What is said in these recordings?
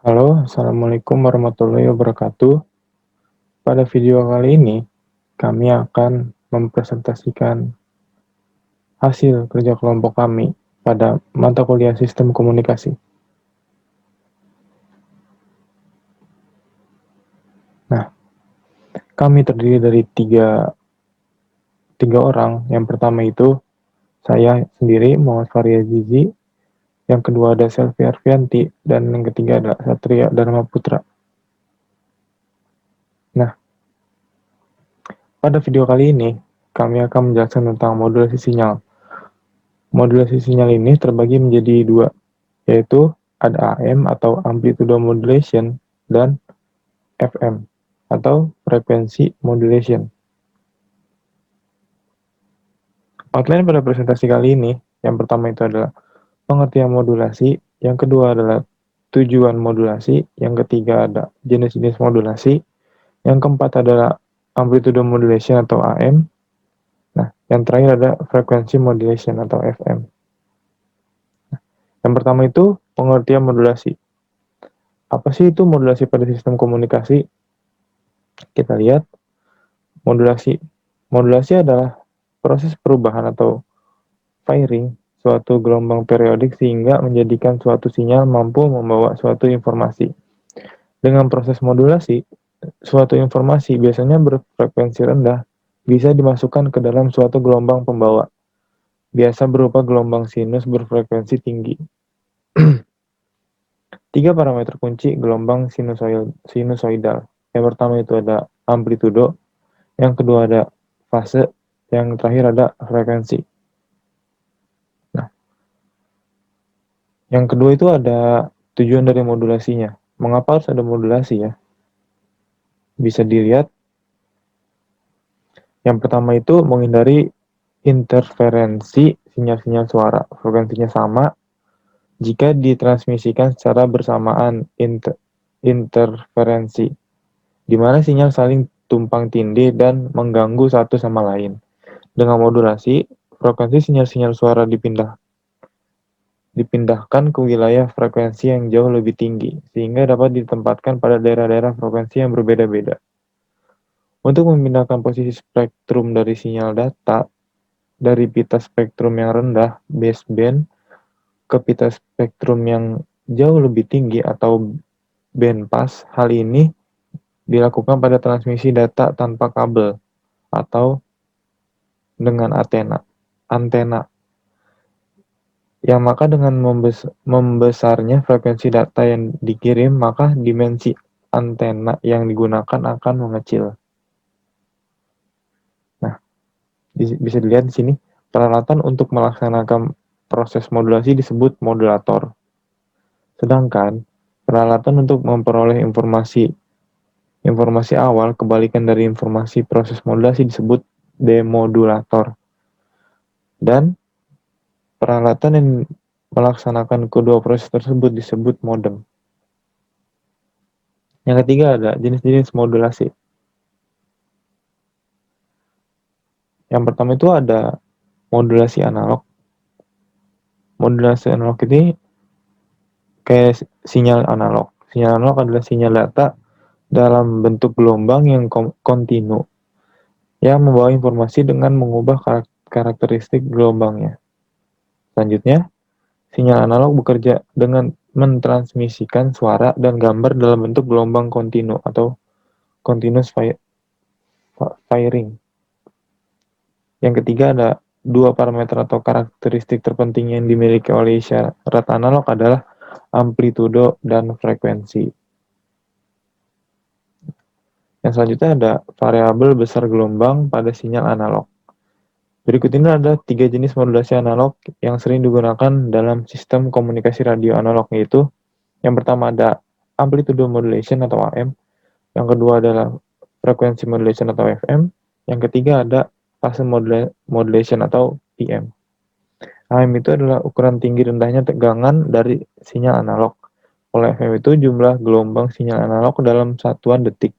Halo, Assalamualaikum warahmatullahi wabarakatuh. Pada video kali ini, kami akan mempresentasikan hasil kerja kelompok kami pada mata kuliah Sistem Komunikasi. Nah, kami terdiri dari tiga orang. Yang pertama itu saya sendiri, Muhammad Faria Zizi. Yang kedua ada Selvi Arfianti. Dan yang ketiga ada Satria Dharma Putra. Nah, pada video kali ini, kami akan menjelaskan tentang modulasi sinyal. Modulasi sinyal ini terbagi menjadi dua, yaitu ada AM atau amplitude modulation dan FM atau frequency modulation. Outline pada presentasi kali ini, yang pertama itu adalah pengertian modulasi, yang kedua adalah tujuan modulasi, yang ketiga ada jenis-jenis modulasi, yang keempat adalah amplitude modulation atau AM, nah yang terakhir ada frequency modulation atau FM. Yang pertama itu pengertian modulasi. Apa sih itu modulasi pada sistem komunikasi? Kita lihat modulasi. Modulasi adalah proses perubahan atau firing suatu gelombang periodik sehingga menjadikan suatu sinyal mampu membawa suatu informasi. Dengan proses modulasi, suatu informasi biasanya berfrekuensi rendah bisa dimasukkan ke dalam suatu gelombang pembawa, biasa berupa gelombang sinus berfrekuensi tinggi. Tiga parameter kunci gelombang sinusoidal. Yang pertama itu ada amplitudo, yang kedua ada fase, yang terakhir ada frekuensi. Nah, yang kedua itu ada tujuan dari modulasinya. Mengapa harus ada modulasi ya? Bisa dilihat, yang pertama itu menghindari interferensi sinyal-sinyal suara. Frekuensinya sama jika ditransmisikan secara bersamaan interferensi, di mana sinyal saling tumpang tindih dan mengganggu satu sama lain. Dengan modulasi, frekuensi sinyal-sinyal suara dipindahkan ke wilayah frekuensi yang jauh lebih tinggi, sehingga dapat ditempatkan pada daerah-daerah frekuensi yang berbeda-beda. Untuk memindahkan posisi spektrum dari sinyal data dari pita spektrum yang rendah, baseband, ke pita spektrum yang jauh lebih tinggi atau bandpass, hal ini dilakukan pada transmisi data tanpa kabel atau dengan antena. Yang maka dengan membesarnya frekuensi data yang dikirim, maka dimensi antena yang digunakan akan mengecil. Nah, bisa dilihat di sini, peralatan untuk melaksanakan proses modulasi disebut modulator. Sedangkan peralatan untuk memperoleh informasi awal kebalikan dari informasi proses modulasi disebut demodulator. Dan peralatan yang melaksanakan kedua proses tersebut disebut modem. Yang ketiga ada jenis-jenis modulasi. Yang pertama itu ada modulasi analog. Modulasi analog ini kayak sinyal analog. Sinyal analog adalah sinyal data dalam bentuk gelombang yang kontinu yang membawa informasi dengan mengubah karakteristik gelombangnya. Selanjutnya, sinyal analog bekerja dengan mentransmisikan suara dan gambar dalam bentuk gelombang kontinu atau continuous firing. Yang ketiga ada dua parameter atau karakteristik terpenting yang dimiliki oleh isyarat analog adalah amplitudo dan frekuensi. Yang selanjutnya ada variabel besar gelombang pada sinyal analog. Berikut ini ada tiga jenis modulasi analog yang sering digunakan dalam sistem komunikasi radio analog, yaitu yang pertama ada amplitude modulation atau AM, yang kedua adalah frequency modulation atau FM, yang ketiga ada phase modulation atau PM. AM itu adalah ukuran tinggi rendahnya tegangan dari sinyal analog. Kalau FM itu jumlah gelombang sinyal analog dalam satuan detik.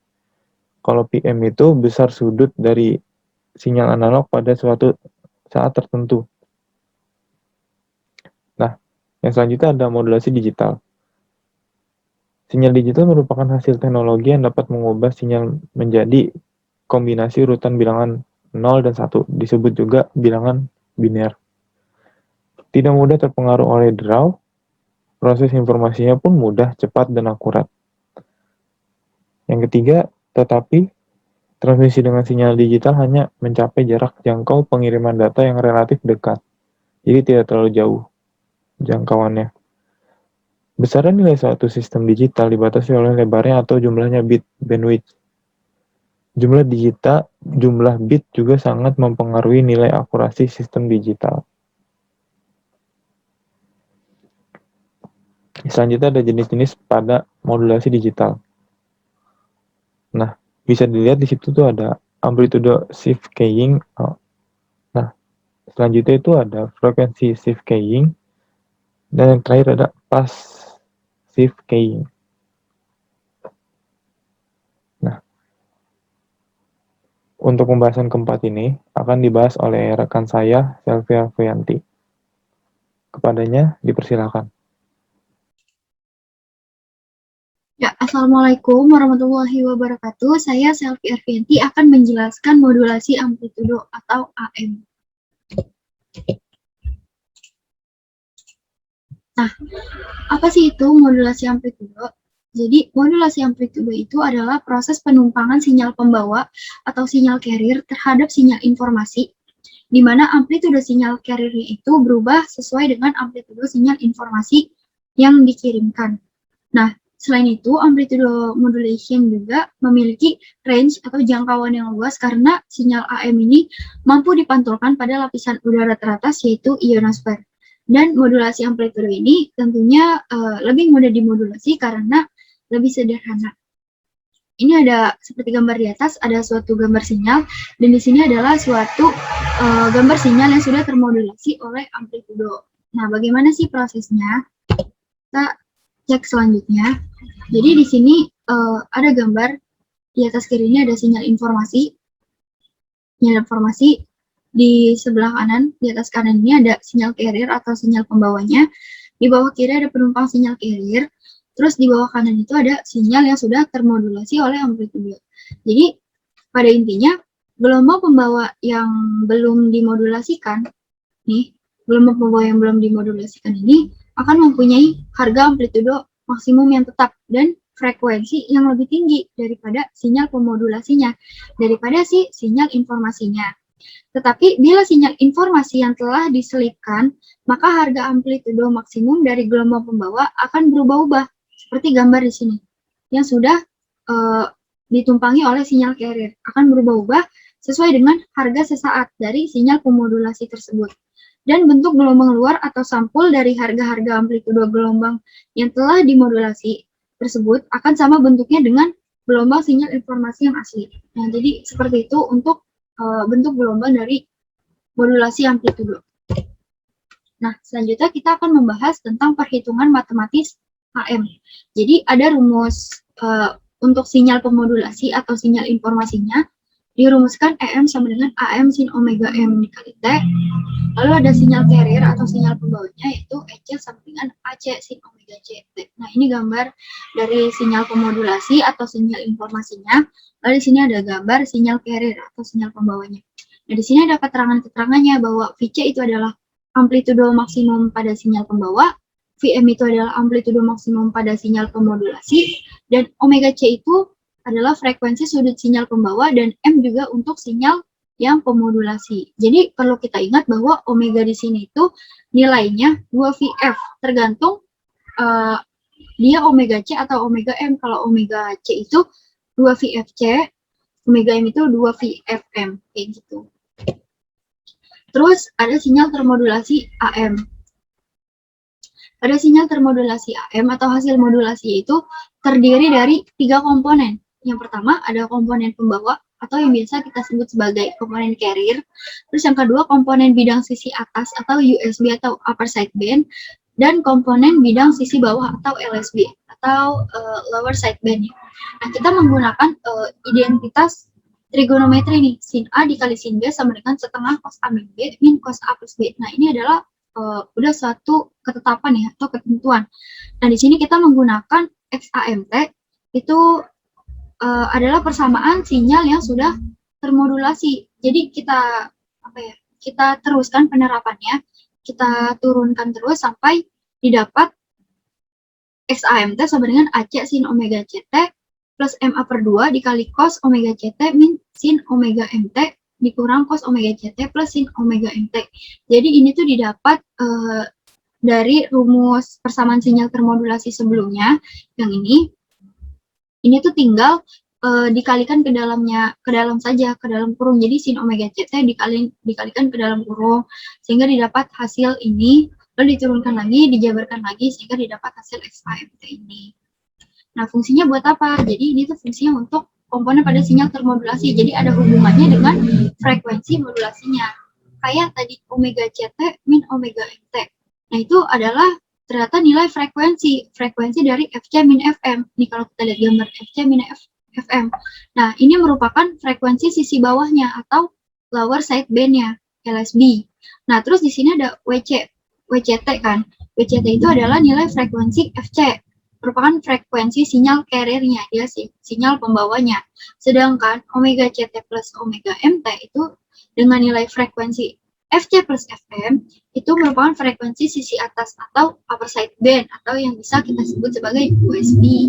Kalau PM itu besar sudut dari sinyal analog pada suatu saat tertentu. Nah, yang selanjutnya ada modulasi digital. Sinyal digital merupakan hasil teknologi yang dapat mengubah sinyal menjadi kombinasi urutan bilangan 0 dan 1, disebut juga bilangan biner. Tidak mudah terpengaruh oleh draw, proses informasinya pun mudah, cepat, dan akurat. Yang ketiga, tetapi transmisi dengan sinyal digital hanya mencapai jarak jangkau pengiriman data yang relatif dekat, jadi tidak terlalu jauh jangkauannya. Besaran nilai suatu sistem digital dibatasi oleh lebarnya atau jumlahnya bit, bandwidth. Jumlah bit juga sangat mempengaruhi nilai akurasi sistem digital. Selanjutnya ada jenis-jenis pada modulasi digital. Nah, bisa dilihat di situ tuh ada amplitude shift keying. Nah, selanjutnya itu ada frekuensi shift keying, dan yang terakhir ada passive keying. Nah, untuk pembahasan keempat ini akan dibahas oleh rekan saya, Selvi Alfianti. Kepadanya dipersilakan. Ya, Assalamualaikum warahmatullahi wabarakatuh. Saya Selvi Arfianti akan menjelaskan modulasi amplitudo atau AM. Nah, apa sih itu modulasi amplitudo? Jadi, modulasi amplitudo itu adalah proses penumpangan sinyal pembawa atau sinyal carrier terhadap sinyal informasi, di mana amplitudo sinyal carrier itu berubah sesuai dengan amplitudo sinyal informasi yang dikirimkan. Nah, selain itu, amplitude modulation juga memiliki range atau jangkauan yang luas karena sinyal AM ini mampu dipantulkan pada lapisan udara teratas yaitu ionosfer. Dan modulasi amplitude ini tentunya lebih mudah dimodulasi karena lebih sederhana. Ini ada seperti gambar di atas, ada suatu gambar sinyal, dan di sini adalah suatu gambar sinyal yang sudah termodulasi oleh amplitudo. Nah, bagaimana sih prosesnya? Kita cek selanjutnya. Jadi di sini ada gambar, di atas kiri ini ada sinyal informasi. Sinyal informasi di sebelah kanan, di atas kanan ini ada sinyal carrier atau sinyal pembawanya. Di bawah kiri ada penumpang sinyal carrier. Terus di bawah kanan itu ada sinyal yang sudah termodulasi oleh amplitudo. Jadi pada intinya gelombang pembawa yang belum dimodulasikan nih, gelombang pembawa yang belum dimodulasikan ini akan mempunyai harga amplitudo maksimum yang tetap dan frekuensi yang lebih tinggi daripada sinyal pemodulasinya, daripada si sinyal informasinya. Tetapi bila sinyal informasi yang telah diselipkan, maka harga amplitudo maksimum dari gelombang pembawa akan berubah-ubah, seperti gambar di sini, yang sudah ditumpangi oleh sinyal carrier, akan berubah-ubah sesuai dengan harga sesaat dari sinyal pemodulasi tersebut. Dan bentuk gelombang luar atau sampul dari harga-harga amplitudo gelombang yang telah dimodulasi tersebut akan sama bentuknya dengan gelombang sinyal informasi yang asli. Nah, jadi seperti itu untuk bentuk gelombang dari modulasi amplitudo. Nah, selanjutnya kita akan membahas tentang perhitungan matematis AM. Jadi ada rumus untuk sinyal pemodulasi atau sinyal informasinya, dirumuskan EM sama dengan AM sin omega M dikali T. Lalu ada sinyal carrier atau sinyal pembawanya, yaitu EC sama dengan AC sin omega C T. Nah, ini gambar dari sinyal pemodulasi atau sinyal informasinya. Lalu di sini ada gambar sinyal carrier atau sinyal pembawanya. Nah, di sini ada keterangan-keterangannya bahwa VC itu adalah amplitudo maksimum pada sinyal pembawa, VM itu adalah amplitudo maksimum pada sinyal pemodulasi, dan omega C itu adalah frekuensi sudut sinyal pembawa, dan M juga untuk sinyal yang pemodulasi. Jadi perlu kita ingat bahwa omega di sini itu nilainya 2VF, tergantung dia omega C atau omega M. Kalau omega C itu 2VFC, omega M itu 2VFM, kayak gitu. Terus ada sinyal termodulasi AM. Pada sinyal termodulasi AM atau hasil modulasi itu terdiri dari 3 komponen. Yang pertama ada komponen pembawa atau yang biasa kita sebut sebagai komponen carrier. Terus yang kedua komponen bidang sisi atas atau USB atau upper sideband, dan komponen bidang sisi bawah atau LSB atau lower sideband. Nah, kita menggunakan identitas trigonometri nih, sin A dikali sin B sama dengan setengah cos A min B min cos A plus B. Nah, ini adalah udah suatu ketetapan ya atau ketentuan. Nah, di sini kita menggunakan XAMT itu adalah persamaan sinyal yang sudah termodulasi. Jadi kita teruskan penerapannya, kita turunkan terus sampai didapat XAMT sama dengan AC sin omega CT plus MA per 2 dikali cos omega CT min sin omega MT dikurang cos omega CT plus sin omega MT. Jadi ini tuh didapat dari rumus persamaan sinyal termodulasi sebelumnya yang ini tuh tinggal dikalikan ke dalam kurung. Jadi sin omega CT dikalikan ke dalam kurung sehingga didapat hasil ini, lalu diturunkan lagi, dijabarkan lagi sehingga didapat hasil XAMT ini. Nah, fungsinya buat apa? Jadi ini tuh fungsinya untuk komponen pada sinyal termodulasi. Jadi ada hubungannya dengan frekuensi modulasinya. Kayak tadi omega CT min omega MT. Nah, itu adalah ternyata nilai frekuensi dari FC min FM. Nih kalau kita lihat gambar FC min FM. Nah, ini merupakan frekuensi sisi bawahnya atau lower side band-nya, LSB. Nah, terus di sini ada WCT kan. WCT itu adalah nilai frekuensi FC, merupakan frekuensi sinyal carrier-nya, dia sinyal pembawanya. Sedangkan omega CT plus omega MT itu dengan nilai frekuensi FC plus FM itu merupakan frekuensi sisi atas atau upper side band atau yang bisa kita sebut sebagai USB.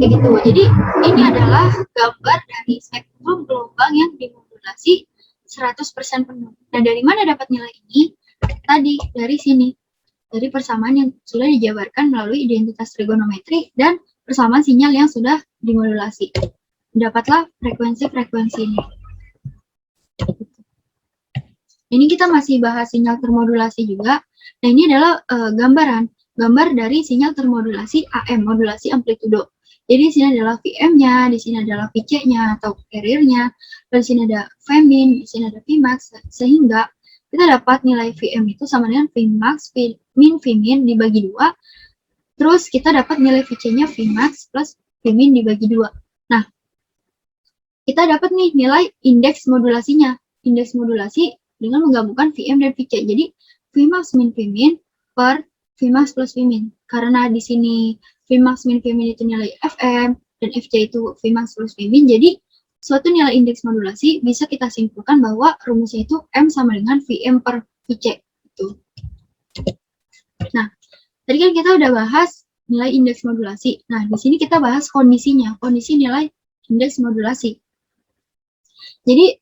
Kayak gitu. Jadi ini adalah gambar dari spektrum gelombang yang dimodulasi 100% penuh. Nah, dari mana dapat nilai ini? Tadi dari sini. Dari persamaan yang sudah dijabarkan melalui identitas trigonometri dan persamaan sinyal yang sudah dimodulasi. Dapatlah frekuensi-frekuensi ini. Ini kita masih bahas sinyal termodulasi juga. Nah, ini adalah gambar dari sinyal termodulasi AM, modulasi amplitudo. Jadi di sini adalah VM-nya, di sini adalah VC-nya atau carrier-nya, di sini ada Vmin, di sini ada Vmax, sehingga kita dapat nilai Vm itu sama dengan Vmax min Vmin dibagi 2. Terus kita dapat nilai VC-nya Vmax plus Vmin dibagi 2. Nah, kita dapat nih nilai indeks modulasinya. Indeks modulasi dengan menggabungkan Vm dan VC. Jadi Vmax min Vmin per Vmax plus Vmin. Karena di sini Vmax min Vmin itu nilai Fm dan Fc itu Vmax plus Vmin. Jadi suatu nilai indeks modulasi bisa kita simpulkan bahwa rumusnya itu M sama dengan Vm per Vc. Itu. Nah, tadi kan kita udah bahas nilai indeks modulasi. Nah, di sini kita bahas kondisinya, kondisi nilai indeks modulasi. Jadi,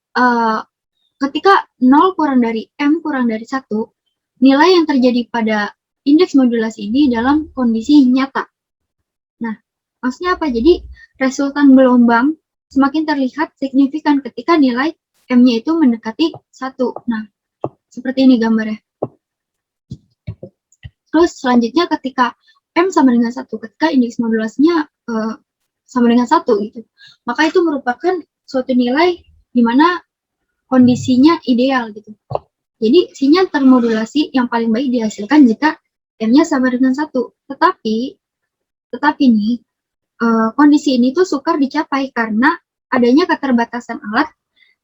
ketika 0 kurang dari M kurang dari 1, nilai yang terjadi pada indeks modulasi ini dalam kondisi nyata. Nah, maksudnya apa? Jadi, resultan gelombang semakin terlihat signifikan ketika nilai M-nya itu mendekati 1. Nah, seperti ini gambarnya. Terus selanjutnya ketika M sama dengan 1, ketika indeks modulasinya sama dengan 1 gitu, maka itu merupakan suatu nilai di mana kondisinya ideal gitu. Jadi sinyal termodulasi yang paling baik dihasilkan jika M-nya sama dengan 1. Tetapi nih, kondisi ini tuh sukar dicapai karena adanya keterbatasan alat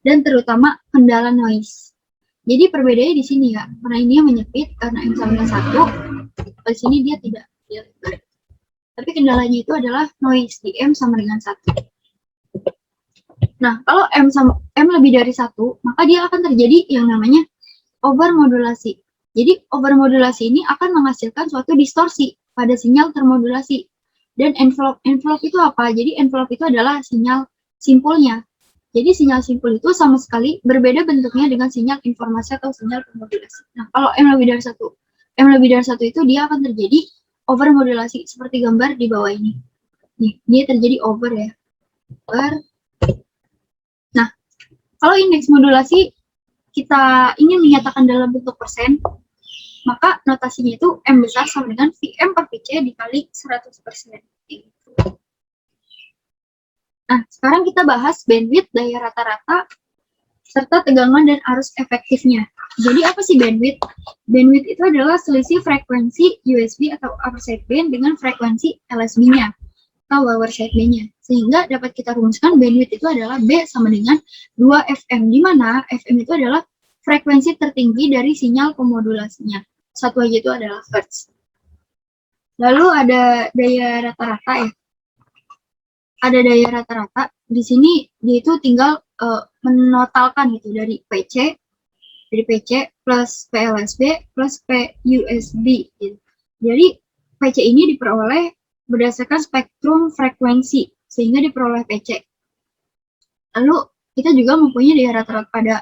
dan terutama kendala noise. Jadi perbedaannya di sini ya, karena ini yang menyempit, karena M sama dengan 1, di sini dia tidak. Tapi kendalanya itu adalah noise di M sama dengan 1. Nah, kalau M lebih dari 1, maka dia akan terjadi yang namanya overmodulasi. Jadi overmodulasi ini akan menghasilkan suatu distorsi pada sinyal termodulasi. Dan envelope itu apa? Jadi envelope itu adalah sinyal simpulnya. Jadi sinyal simpul itu sama sekali berbeda bentuknya dengan sinyal informasi atau sinyal termodulasi. Nah, kalau M lebih dari 1 itu dia akan terjadi overmodulasi seperti gambar di bawah ini. Nih, dia terjadi over ya. Nah, kalau indeks modulasi kita ingin menyatakan dalam bentuk persen, maka notasinya itu M besar sama dengan Vm per Vc dikali 100%. Nah, sekarang kita bahas bandwidth, daya rata-rata, serta tegangan dan arus efektifnya. Jadi apa sih bandwidth? Bandwidth itu adalah selisih frekuensi USB atau upper side band dengan frekuensi LSB-nya atau lower side band-nya. Sehingga dapat kita rumuskan bandwidth itu adalah B sama dengan 2Fm, di mana Fm itu adalah frekuensi tertinggi dari sinyal pemodulasinya. Satu aja itu adalah Hertz. Lalu ada daya rata-rata ya. Ada daya rata-rata. Di sini dia itu tinggal menotalkan gitu dari PC plus PLSB plus PUSB gitu. Jadi PC ini diperoleh berdasarkan spektrum frekuensi sehingga diperoleh PC. Lalu kita juga mempunyai daya rata-rata pada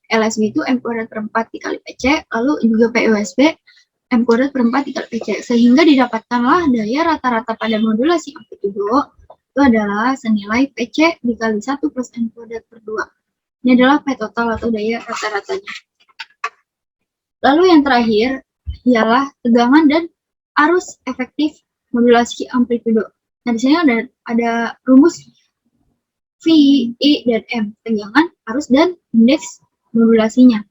LSB itu M² per 4 dikali PC, lalu juga PUSB M² per 4 dikali PC, sehingga didapatkanlah daya rata-rata pada modulasi amplitudo itu adalah senilai PC dikali 1 plus M² per 2. Ini adalah P total atau daya rata-ratanya. Lalu yang terakhir ialah tegangan dan arus efektif modulasi amplitudo. Nah, di sini ada rumus V, I, dan M, tegangan, arus, dan indeks modulasinya.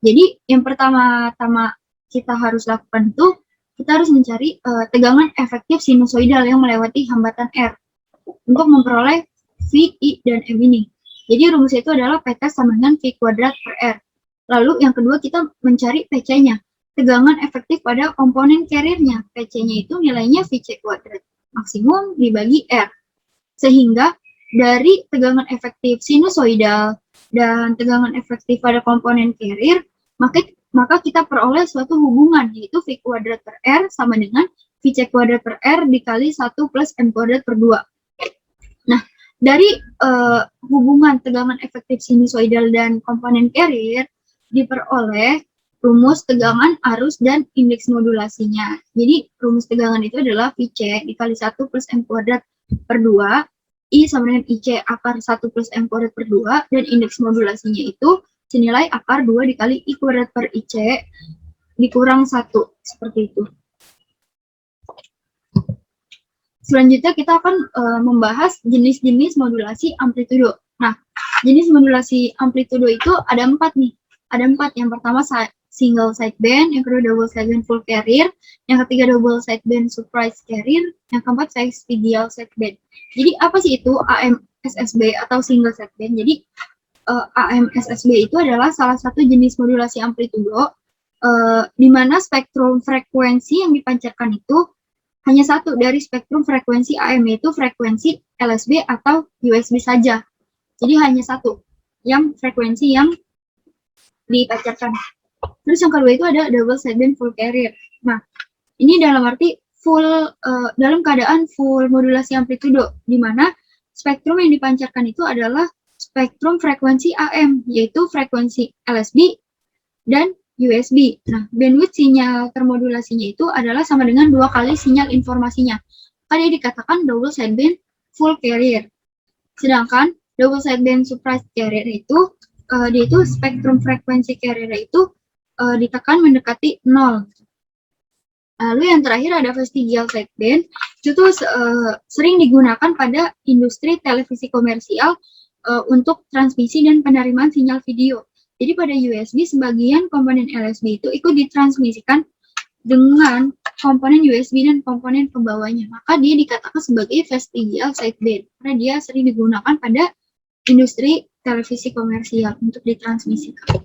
Jadi, yang pertama-tama kita harus lakukan itu, kita harus mencari tegangan efektif sinusoidal yang melewati hambatan R untuk memperoleh V, I, dan M ini. Jadi, rumusnya itu adalah PT sama dengan V kuadrat per R. Lalu yang kedua kita mencari PC-nya, tegangan efektif pada komponen carrier-nya. PC-nya itu nilainya VC kuadrat maksimum dibagi R. Sehingga dari tegangan efektif sinusoidal dan tegangan efektif pada komponen carrier, maka kita peroleh suatu hubungan, yaitu V kuadrat per R sama dengan VC kuadrat per R dikali 1 plus M kuadrat per 2. Nah, dari hubungan tegangan efektif sinusoidal dan komponen carrier, diperoleh rumus tegangan, arus, dan indeks modulasinya. Jadi, rumus tegangan itu adalah VC dikali 1 plus M kuadrat per 2, I sama dengan IC akar 1 plus M kuadrat per 2, dan indeks modulasinya itu senilai akar 2 dikali I kuadrat per IC dikurang 1, seperti itu. Selanjutnya kita akan membahas jenis-jenis modulasi amplitudo. Nah, jenis modulasi amplitudo itu ada 4 nih. Ada 4. Yang pertama single sideband, yang kedua double sideband full carrier, yang ketiga double sideband surprise carrier, yang keempat sesquidial sideband. Jadi apa sih itu AMSSB atau single sideband? Jadi AMSSB itu adalah salah satu jenis modulasi amplitudo di mana spektrum frekuensi yang dipancarkan itu hanya satu dari spektrum frekuensi AM, yaitu frekuensi LSB atau USB saja. Jadi hanya satu yang frekuensi yang dipancarkan. Terus yang kedua itu ada double sideband full carrier. Nah, ini dalam arti dalam keadaan full modulasi amplitudo, di mana spektrum yang dipancarkan itu adalah spektrum frekuensi AM, yaitu frekuensi LSB dan USB. Nah, bandwidth sinyal termodulasinya itu adalah sama dengan 2 kali sinyal informasinya. Tadi dikatakan double sideband full carrier. Sedangkan double sideband surprise carrier itu dia itu spektrum frekuensi carrier itu ditekan mendekati 0. Lalu yang terakhir ada vestigial sideband, itu tuh sering digunakan pada industri televisi komersial untuk transmisi dan penerimaan sinyal video. Jadi pada USB sebagian komponen LSB itu ikut ditransmisikan dengan komponen USB dan komponen pembawanya. Maka dia dikatakan sebagai vestigial sideband karena dia sering digunakan pada industri televisi komersial untuk ditransmisikan.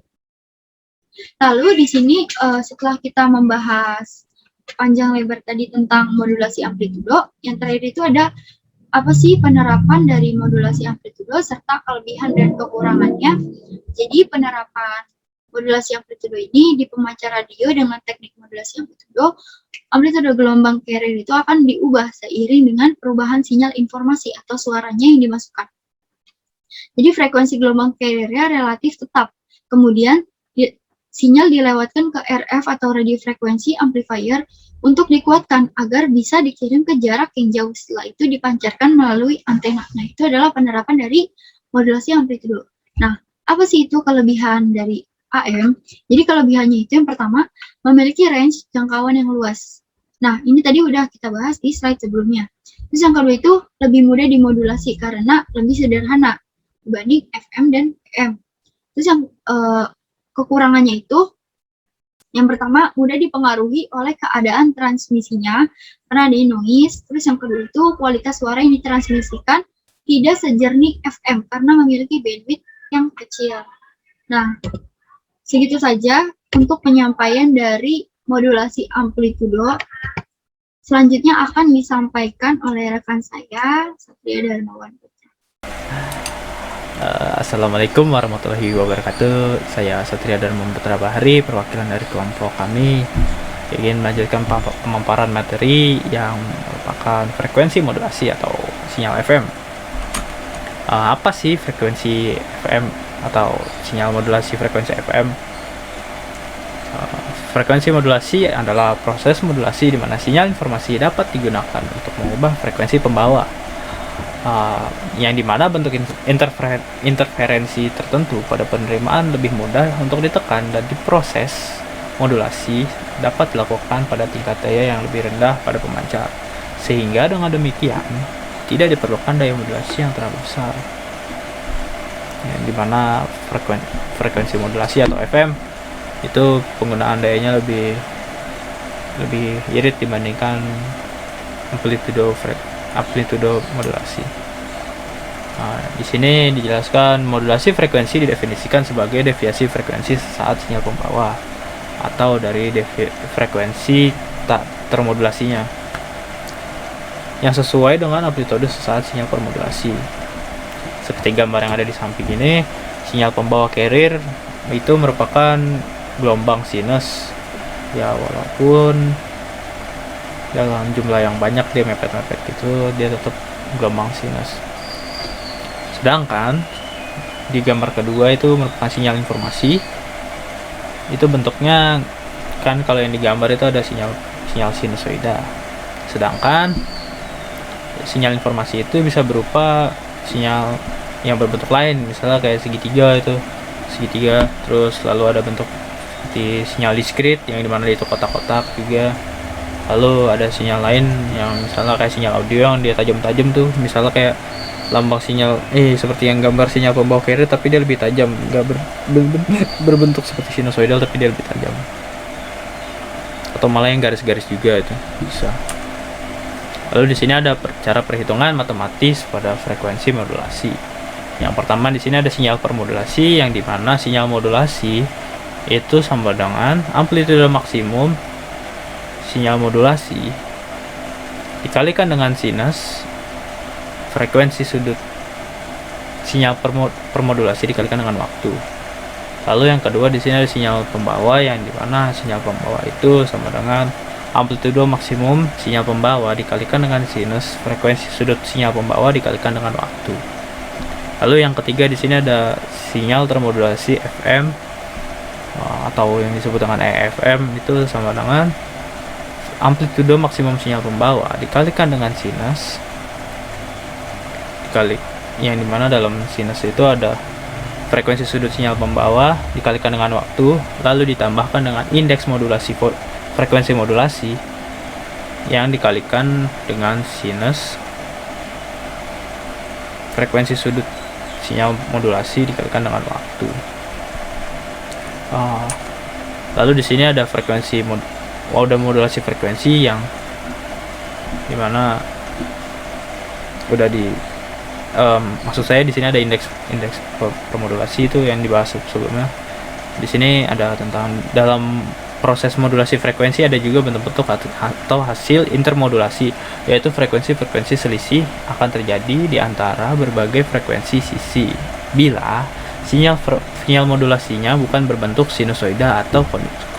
Lalu di sini setelah kita membahas panjang lebar tadi tentang modulasi amplitudo, yang terakhir itu ada apa sih penerapan dari modulasi amplitudo serta kelebihan dan kekurangannya. Jadi penerapan modulasi amplitudo ini di pemancar radio dengan teknik modulasi amplitudo gelombang carrier itu akan diubah seiring dengan perubahan sinyal informasi atau suaranya yang dimasukkan. Jadi frekuensi gelombang carrier relatif tetap. Kemudian sinyal dilewatkan ke RF atau radio frekuensi amplifier untuk dikuatkan agar bisa dikirim ke jarak yang jauh. Setelah itu dipancarkan melalui antena. Nah, itu adalah penerapan dari modulasi amplitudo. Nah, apa sih itu kelebihan dari AM? Jadi kelebihannya itu yang pertama, memiliki range jangkauan yang luas. Nah, ini tadi udah kita bahas di slide sebelumnya. Terus yang kedua itu lebih mudah dimodulasi karena lebih sederhana dibanding FM dan PM. Terus yang kekurangannya itu, yang pertama mudah dipengaruhi oleh keadaan transmisinya karena ada noise. Terus yang kedua itu kualitas suara yang ditransmisikan tidak sejernih FM karena memiliki bandwidth yang kecil. Nah, segitu saja untuk penyampaian dari modulasi amplitudo. Selanjutnya akan disampaikan oleh rekan saya, Satria Darmawan. Assalamualaikum warahmatullahi wabarakatuh. Saya Satria Darmawan Putra Bahari, perwakilan dari kelompok kami ingin melanjutkan pemaparan materi yang merupakan frekuensi modulasi atau sinyal FM. Apa sih frekuensi FM atau sinyal modulasi frekuensi FM? Frekuensi modulasi adalah proses modulasi di mana sinyal informasi dapat digunakan untuk mengubah frekuensi pembawa, yang dimana bentuk interferensi tertentu pada penerimaan lebih mudah untuk ditekan dan diproses. Modulasi dapat dilakukan pada tingkat daya yang lebih rendah pada pemancar, sehingga dengan demikian tidak diperlukan daya modulasi yang terlalu besar, yang dimana frekuensi modulasi atau FM itu penggunaan dayanya lebih irit dibandingkan amplitudo modulasi. Di sini dijelaskan modulasi frekuensi didefinisikan sebagai deviasi frekuensi saat sinyal pembawa atau dari frekuensi tak termodulasinya yang sesuai dengan amplitudo saat sinyal permodulasi. Seperti gambar yang ada di samping ini, sinyal pembawa carrier itu merupakan gelombang sinus ya, walaupun dalam jumlah yang banyak dia mepet-mepet gitu, dia tetap gelombang sinus. Sedangkan di gambar kedua itu merupakan sinyal informasi. Itu bentuknya kan, kalau yang digambar itu ada sinyal sinusoida. Sedangkan sinyal informasi itu bisa berupa sinyal yang berbentuk lain, misalnya kayak segitiga, terus lalu ada bentuk seperti sinyal diskrit yang dimana itu kotak-kotak juga. Lalu ada sinyal lain yang misalnya kayak sinyal audio yang dia tajam-tajam tuh, misalnya kayak lambang sinyal seperti yang gambar sinyal pembawa carrier tapi dia lebih tajam, nggak berbentuk seperti sinusoidal tapi dia lebih tajam, atau malah yang garis-garis juga itu bisa. Lalu di sini ada cara perhitungan matematis pada frekuensi modulasi. Yang pertama di sini ada sinyal permodulasi, yang dimana sinyal modulasi itu sama dengan amplitudo maksimum sinyal modulasi dikalikan dengan sinus frekuensi sudut sinyal permodulasi dikalikan dengan waktu. Lalu yang kedua di sini ada sinyal pembawa, yang dimana sinyal pembawa itu sama dengan amplitudo maksimum sinyal pembawa dikalikan dengan sinus frekuensi sudut sinyal pembawa dikalikan dengan waktu. Lalu yang ketiga di sini ada sinyal termodulasi FM atau yang disebut dengan EFM, itu sama dengan amplitudo maksimum sinyal pembawa dikalikan dengan sinus yang dimana dalam sinus itu ada frekuensi sudut sinyal pembawa dikalikan dengan waktu, lalu ditambahkan dengan indeks modulasi frekuensi modulasi yang dikalikan dengan sinus frekuensi sudut sinyal modulasi dikalikan dengan waktu. Lalu di sini ada modulasi frekuensi yang dimana udah maksud saya di sini ada indeks permodulasi itu yang dibahas sebelumnya. Di sini ada tentang dalam proses modulasi frekuensi ada juga bentuk-bentuk atau hasil intermodulasi, yaitu frekuensi selisih akan terjadi di antara berbagai frekuensi sisi bila sinyal modulasinya bukan berbentuk sinusoida atau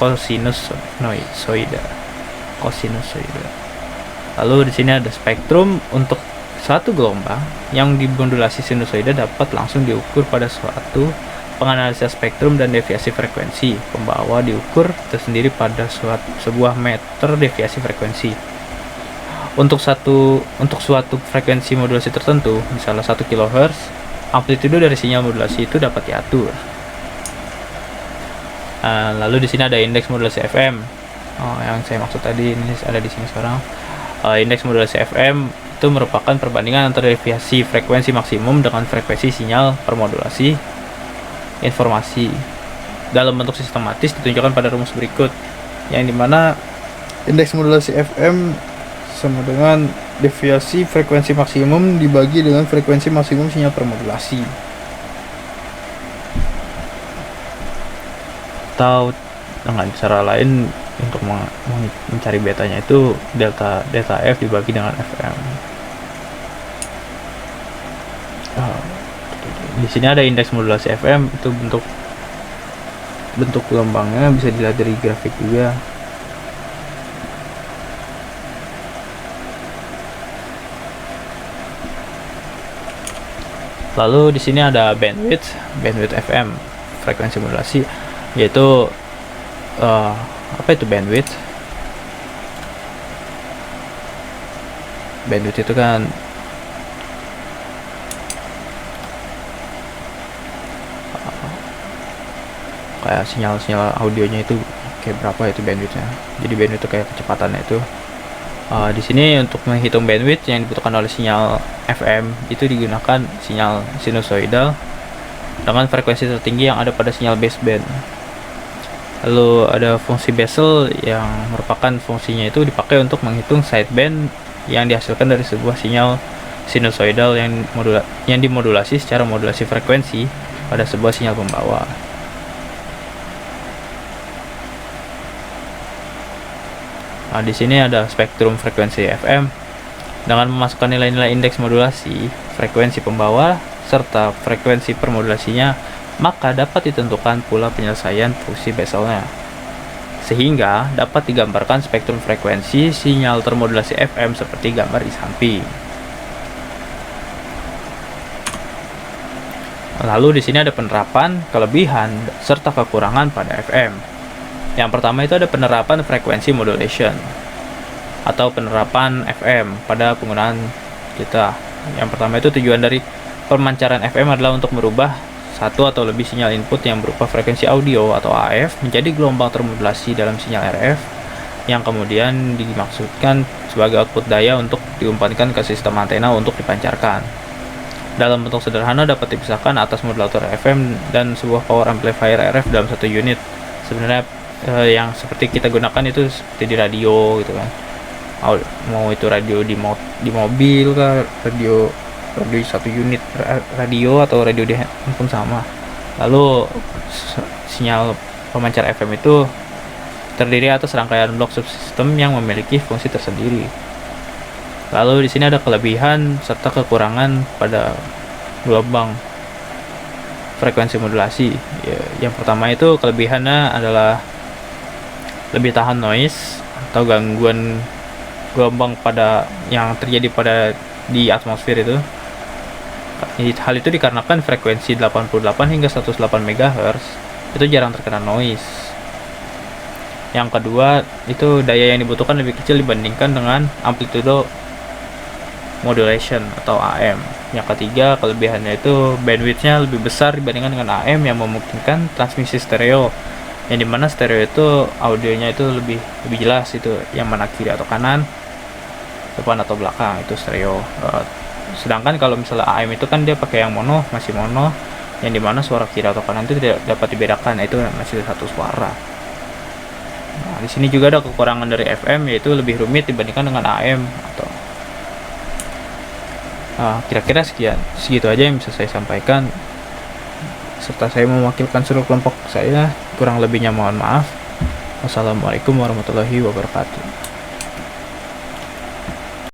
kosinusoida. Lalu di sini ada spektrum. Untuk satu gelombang yang dimodulasi sinusoida dapat langsung diukur pada suatu penganalisa spektrum, dan deviasi frekuensi pembawa diukur tersendiri pada sebuah meter deviasi frekuensi. Untuk suatu frekuensi modulasi tertentu, misalnya 1 kHz, amplitudo dari sinyal modulasi itu dapat diatur. Lalu di sini ada indeks modulasi FM. Yang saya maksud tadi ini ada di sini sekarang. Indeks modulasi FM itu merupakan perbandingan antara deviasi frekuensi maksimum dengan frekuensi sinyal permodulasi informasi dalam bentuk sistematis ditunjukkan pada rumus berikut, yang dimana indeks modulasi FM sama dengan deviasi frekuensi maksimum dibagi dengan frekuensi maksimum sinyal permodulasi. Atau dengan cara lain, untuk mencari betanya itu delta F dibagi dengan FM. Di sini ada indeks modulasi FM, itu bentuk gelombangnya bisa dilihat dari grafik juga. Lalu di sini ada bandwidth FM, frekuensi modulasi, yaitu apa itu bandwidth? Bandwidth itu kan kayak sinyal audionya itu kayak berapa itu bandwidthnya. Jadi bandwidth itu kayak kecepatannya itu. Di sini untuk menghitung bandwidth yang dibutuhkan oleh sinyal FM itu digunakan sinyal sinusoidal dengan frekuensi tertinggi yang ada pada sinyal baseband. Lalu ada fungsi Bessel yang merupakan fungsinya itu dipakai untuk menghitung sideband yang dihasilkan dari sebuah sinyal sinusoidal yang dimodulasi secara modulasi frekuensi pada sebuah sinyal pembawa. Nah, di sini ada spektrum frekuensi FM dengan memasukkan nilai-nilai indeks modulasi, frekuensi pembawa, serta frekuensi permodulasinya, maka dapat ditentukan pula penyelesaian fungsi Besselnya. Sehingga dapat digambarkan spektrum frekuensi sinyal termodulasi FM seperti gambar di samping. Lalu di sini ada penerapan, kelebihan, serta kekurangan pada FM. Yang pertama itu ada penerapan frekuensi modulation atau penerapan FM pada penggunaan kita. Yang pertama itu tujuan dari pemancaran FM adalah untuk merubah satu atau lebih sinyal input yang berupa frekuensi audio atau AF menjadi gelombang termodulasi dalam sinyal RF yang kemudian dimaksudkan sebagai output daya untuk diumpankan ke sistem antena untuk dipancarkan. Dalam bentuk sederhana dapat dipisahkan atas modulator FM dan sebuah power amplifier RF dalam satu unit. Sebenarnya yang seperti kita gunakan itu seperti di radio gitu kan, mau itu radio di mobil kah, radio satu unit radio atau radio di handphone sama. Lalu sinyal pemancar FM itu terdiri atas rangkaian blok subsistem yang memiliki fungsi tersendiri. Lalu di sini ada kelebihan serta kekurangan pada gelombang frekuensi modulasi. Yang pertama itu kelebihannya adalah lebih tahan noise atau gangguan gelombang yang terjadi di atmosfer itu. Hal itu dikarenakan frekuensi 88 hingga 108 MHz itu jarang terkena noise. Yang kedua itu daya yang dibutuhkan lebih kecil dibandingkan dengan amplitude modulation atau AM. Yang ketiga kelebihannya itu bandwidthnya lebih besar dibandingkan dengan AM yang memungkinkan transmisi stereo, yang dimana stereo itu audionya itu lebih jelas, itu yang mana kiri atau kanan, depan atau belakang itu stereo. Sedangkan kalau misalnya AM itu kan dia pakai yang masih mono, yang dimana suara kiri atau kanan itu tidak dapat dibedakan, itu masih satu suara. Nah, di sini juga ada kekurangan dari FM, yaitu lebih rumit dibandingkan dengan AM atau kira-kira segitu aja yang bisa saya sampaikan, serta saya mewakilkan seluruh kelompok saya. Kurang lebihnya mohon maaf. Wassalamualaikum warahmatullahi wabarakatuh.